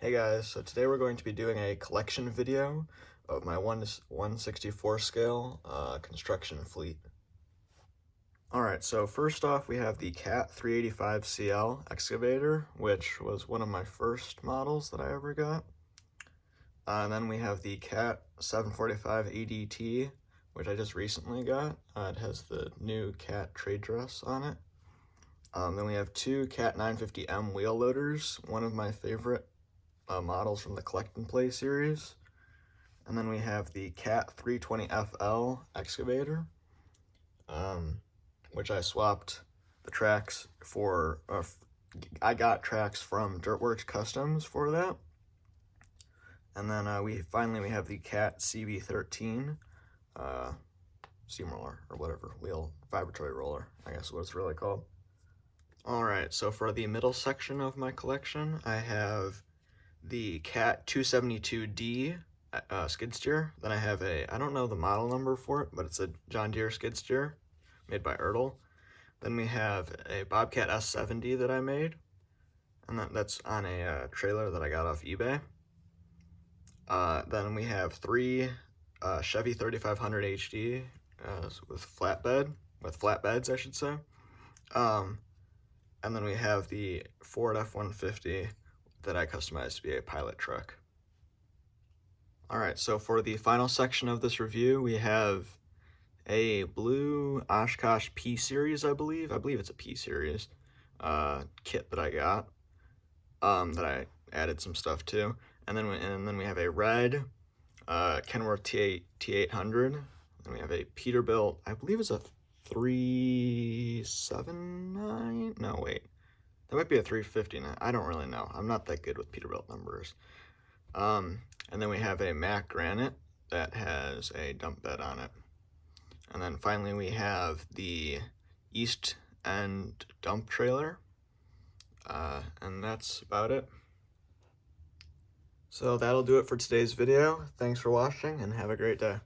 Hey guys, so today we're going to be doing a collection video of my 1/164 scale construction fleet. Alright, so first off we have the CAT 385 CL excavator, which was one of my first models that I ever got. And then we have the CAT 745 ADT, which I just recently got. It has the new CAT trade dress on it. Then we have two CAT 950M wheel loaders, one of my favorite models from the Collect and Play series. And then we have the CAT 320 FL excavator, which I swapped the tracks for, I got tracks from Dirtworks Customs for that. And then we have the CAT CB13 steamroller, or whatever, wheel vibratory roller, I guess is what it's really called. Alright, so for the middle section of my collection, I have the CAT 272D skid steer. Then I have I don't know the model number for it, but it's a John Deere skid steer made by Ertl. Then we have a Bobcat S70 that I made, and that's on a trailer that I got off eBay. Then we have three Chevy 3500 HD with flatbeds, I should say. And then we have the Ford F-150 that I customized to be a pilot truck. Alright, so for the final section of this review, we have a blue Oshkosh P-Series, I believe it's a P-Series kit that I got, that I added some stuff to. And then we have a red Kenworth T800, and we have a Peterbilt, I believe it's a 379, no wait, that might be a 359, I don't really know, I'm not that good with Peterbilt numbers. And then we have a Mack Granite that has a dump bed on it. And then finally we have the East End dump trailer. And that's about it. So that'll do it for today's video. Thanks for watching and have a great day.